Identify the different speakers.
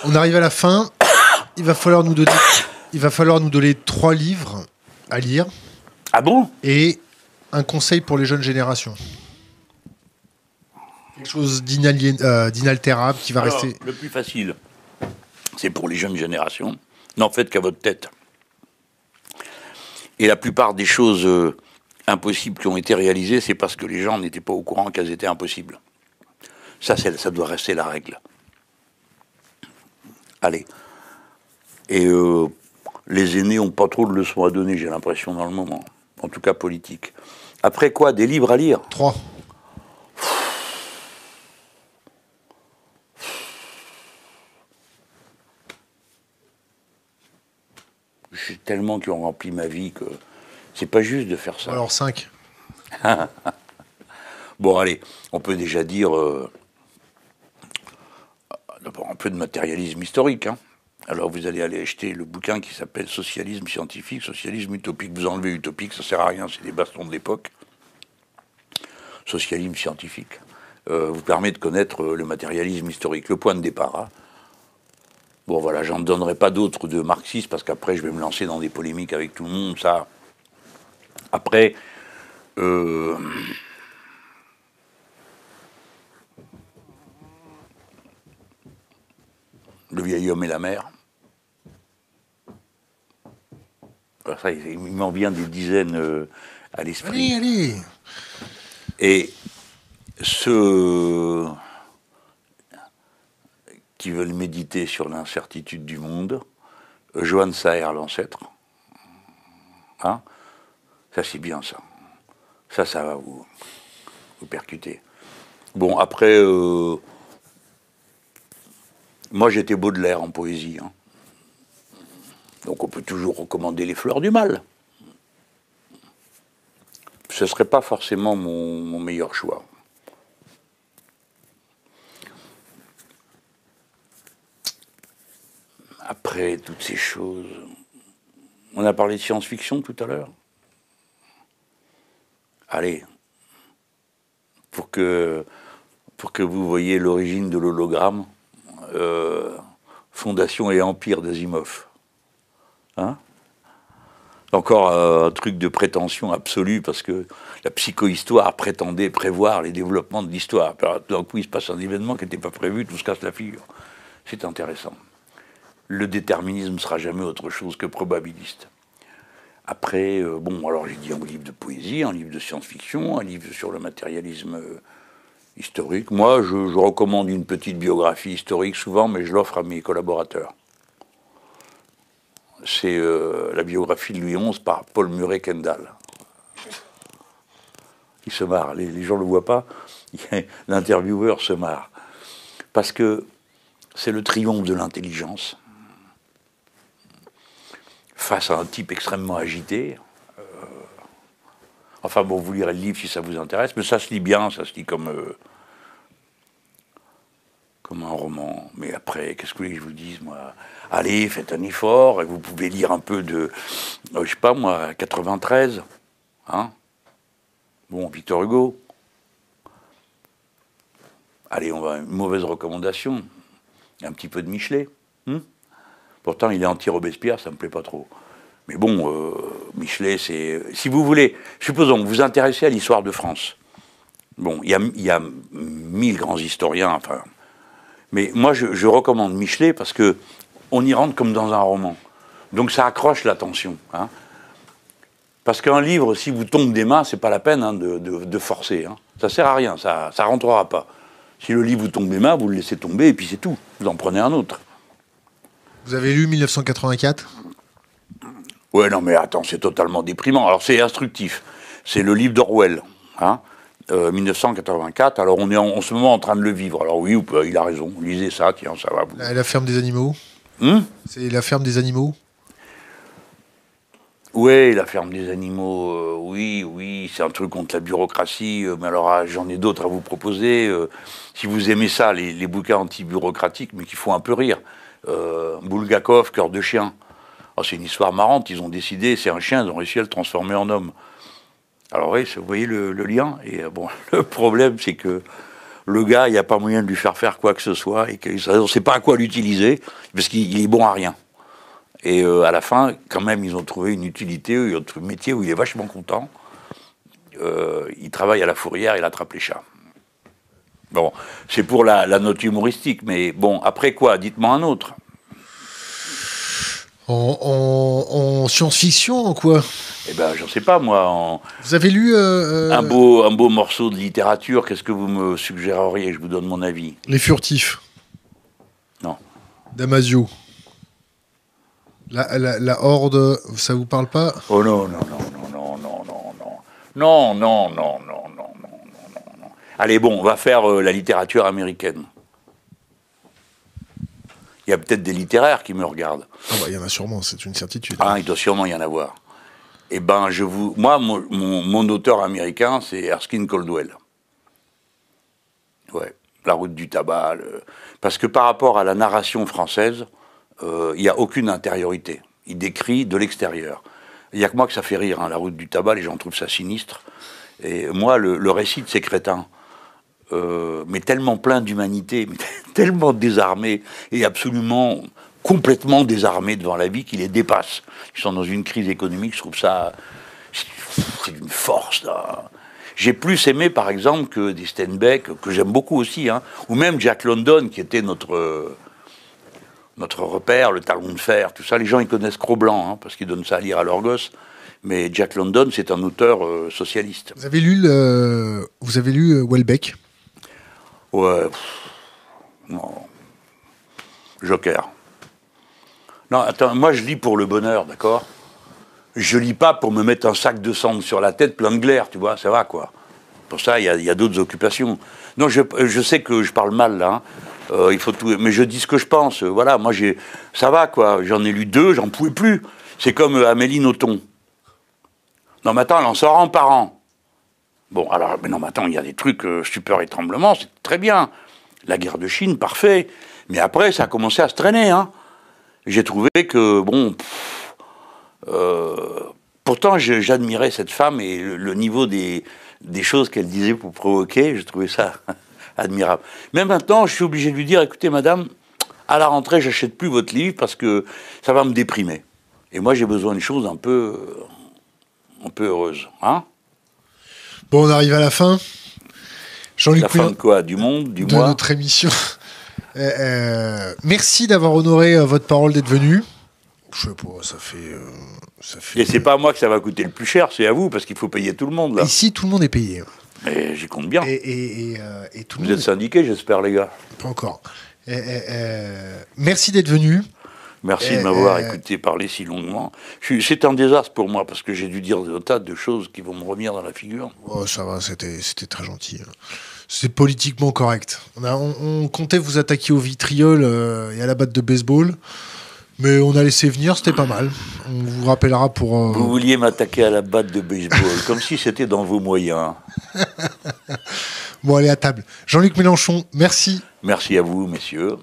Speaker 1: On arrive à la fin. Il va falloir nous donner 3 livres à lire.
Speaker 2: Ah bon?
Speaker 1: Et un conseil pour les jeunes générations. Quelque chose d'inaltérable qui va rester.
Speaker 2: Le plus facile, c'est pour les jeunes générations. N'en faites qu'à votre tête. Et la plupart des choses impossibles qui ont été réalisées, c'est parce que les gens n'étaient pas au courant qu'elles étaient impossibles. Ça doit rester la règle. Allez. Et les aînés n'ont pas trop de leçons à donner, j'ai l'impression, dans le moment. En tout cas, politique. Après quoi? Des livres à lire?
Speaker 1: 3.
Speaker 2: J'ai tellement qui ont rempli ma vie que c'est pas juste de faire ça.
Speaker 1: Alors 5.
Speaker 2: Bon, allez, on peut déjà dire d'abord un peu de matérialisme historique. Hein. Alors vous allez aller acheter le bouquin qui s'appelle Socialisme scientifique, Socialisme utopique. Vous enlevez utopique, ça sert à rien, c'est des bastons de l'époque. Socialisme scientifique vous permet de connaître le matérialisme historique, le point de départ. Hein. Bon voilà, j'en donnerai pas d'autres de marxistes parce qu'après je vais me lancer dans des polémiques avec tout le monde. Ça. Après, le vieil homme et la mer. Alors ça, il m'en vient des dizaines à l'esprit.
Speaker 1: Allez.
Speaker 2: Et ceux qui veulent méditer sur l'incertitude du monde, Johann Saer, l'ancêtre, hein, ça c'est bien ça. Ça va vous percuter. Bon, après, moi j'étais Baudelaire en poésie. Hein. Donc on peut toujours recommander les fleurs du mal. Ce ne serait pas forcément mon meilleur choix. Après toutes ces choses, on a parlé de science-fiction tout à l'heure. Allez, pour que vous voyez l'origine de l'hologramme, Fondation et Empire d'Asimov. Hein? Encore un truc de prétention absolue, parce que la psychohistoire prétendait prévoir les développements de l'histoire. D'un coup, il se passe un événement qui n'était pas prévu, tout se casse la figure. C'est intéressant. Le déterminisme ne sera jamais autre chose que probabiliste. Après, bon, alors j'ai dit un livre de poésie, un livre de science-fiction, un livre sur le matérialisme historique. Moi, je recommande une petite biographie historique souvent, mais je l'offre à mes collaborateurs. C'est la biographie de Louis XI par Paul Murray Kendall. Il se marre, les gens ne le voient pas, l'intervieweur se marre. Parce que c'est le triomphe de l'intelligence face à un type extrêmement agité. Enfin bon, vous lirez le livre si ça vous intéresse, mais ça se lit bien, ça se lit comme un roman. Mais après, qu'est-ce que vous voulez que je vous dise, moi? Allez, faites un effort, et vous pouvez lire un peu de, je sais pas moi, 93, hein? Bon, Victor Hugo. Allez, on va une mauvaise recommandation. Un petit peu de Michelet. Pourtant, il est anti-Robespierre, ça me plaît pas trop. Mais bon, Michelet, c'est... Si vous voulez, supposons que vous vous intéressez à l'histoire de France. Bon, il y a 1000 grands historiens, enfin... Mais moi, je recommande Michelet parce que on y rentre comme dans un roman. Donc ça accroche l'attention. Hein. Parce qu'un livre, si vous tombe des mains, c'est pas la peine hein, de forcer. Hein. Ça sert à rien, ça rentrera pas. Si le livre vous tombe des mains, vous le laissez tomber et puis c'est tout. Vous en prenez un autre.
Speaker 1: Vous avez lu 1984 ?
Speaker 2: Ouais, non mais attends, c'est totalement déprimant. Alors c'est instructif. C'est le livre d'Orwell. Hein. 1984, alors on est en ce moment en train de le vivre. Alors oui, il a raison, lisez ça, tiens, ça va vous...
Speaker 1: La ferme des animaux. C'est la ferme des animaux.
Speaker 2: Oui, la ferme des animaux, oui, c'est un truc contre la bureaucratie, mais alors j'en ai d'autres à vous proposer. Si vous aimez ça, les bouquins anti-bureaucratiques, mais qui font un peu rire. Bulgakov, Cœur de chien. Oh, c'est une histoire marrante, ils ont décidé, c'est un chien, ils ont réussi à le transformer en homme. Alors oui, vous voyez le lien. Et bon, le problème, c'est que le gars, il n'y a pas moyen de lui faire quoi que ce soit, et qu'on ne sait pas à quoi l'utiliser, parce qu'il est bon à rien. Et à la fin, quand même, ils ont trouvé une utilité, ils ont trouvé un métier où il est vachement content. Il travaille à la fourrière, il attrape les chats. Bon, c'est pour la note humoristique, mais bon, après quoi? Dites-moi un autre.
Speaker 1: En science-fiction, en quoi?
Speaker 2: Eh ben, j'en sais pas, moi.
Speaker 1: Vous avez lu...
Speaker 2: un beau morceau de littérature, qu'est-ce que vous me suggéreriez? Je vous donne mon avis.
Speaker 1: Les Furtifs.
Speaker 2: Non.
Speaker 1: Damasio. La Horde, ça vous parle pas?
Speaker 2: Oh non, non, non, non, non, non, non, non. Non, non, non, non, non, non, non, non. Allez, bon, on va faire la littérature américaine. Il y a peut-être des littéraires qui me regardent.
Speaker 1: Ah bah, il y en a sûrement, c'est une certitude.
Speaker 2: Ah, il doit sûrement y en avoir. Eh ben, moi, mon auteur américain, c'est Erskine Caldwell. Ouais, La route du tabac. Parce que par rapport à la narration française, il n'y a aucune intériorité. Il décrit de l'extérieur. Il n'y a que moi que ça fait rire, hein, La route du tabac, les gens trouvent ça sinistre. Et moi, le récit de ces crétins, mais tellement plein d'humanité, mais tellement désarmés, et absolument, complètement désarmés devant la vie, qui les dépassent. Ils sont dans une crise économique, je trouve ça... C'est d'une force, là. J'ai plus aimé, par exemple, que des Steinbeck, que j'aime beaucoup aussi, hein, ou même Jack London, qui était notre repère, le talon de fer, tout ça. Les gens, ils connaissent Cro-Blanc, hein, parce qu'ils donnent ça à lire à leurs gosses. Mais Jack London, c'est un auteur socialiste.
Speaker 1: Vous avez lu Houellebecq?
Speaker 2: Ouais. Non. Joker. Non, attends, moi je lis pour le bonheur, d'accord? Je lis pas pour me mettre un sac de cendre sur la tête plein de glaire, tu vois, ça va, quoi. Pour ça, il y a d'autres occupations. Non, je sais que je parle mal, là, hein. Il faut tout, mais je dis ce que je pense. Voilà, moi, ça va, quoi. J'en ai lu 2, j'en pouvais plus. C'est comme Amélie Nothomb. Non, mais attends, elle en sort un par an. Bon, alors, mais non, mais attends, il y a des trucs, Stupeur et Tremblement, c'est très bien. La guerre de Chine, parfait. Mais après, ça a commencé à se traîner, hein. J'ai trouvé que, bon... pourtant, j'admirais cette femme et le niveau des choses qu'elle disait pour provoquer, je trouvais ça admirable. Mais maintenant, je suis obligé de lui dire, écoutez, madame, à la rentrée, j'achète plus votre livre parce que ça va me déprimer. Et moi, j'ai besoin de choses un peu heureuses. Hein?
Speaker 1: Bon, on arrive à la fin. Jean-Luc
Speaker 2: La fin de quoi? Du monde? Du
Speaker 1: de
Speaker 2: mois?
Speaker 1: notre émission. Merci d'avoir honoré votre parole d'être venu. Je sais pas, ça fait...
Speaker 2: Et c'est pas à moi que ça va coûter le plus cher, c'est à vous, parce qu'il faut payer tout le monde, là.
Speaker 1: Ici, tout le monde est payé.
Speaker 2: Mais j'y compte bien.
Speaker 1: Et tout le
Speaker 2: Vous
Speaker 1: monde
Speaker 2: êtes syndiqués, j'espère, les gars.
Speaker 1: Pas encore. Merci d'être venu.
Speaker 2: Merci de m'avoir écouté parler si longuement. C'est un désastre pour moi, parce que j'ai dû dire un tas de choses qui vont me revenir dans la figure.
Speaker 1: Oh, ça va, c'était très gentil. C'est politiquement correct. On comptait vous attaquer au vitriol et à la batte de baseball, mais on a laissé venir, c'était pas mal. On vous rappellera pour...
Speaker 2: Vous vouliez m'attaquer à la batte de baseball, comme si c'était dans vos moyens.
Speaker 1: Bon, allez, à table. Jean-Luc Mélenchon, merci.
Speaker 2: Merci à vous, messieurs.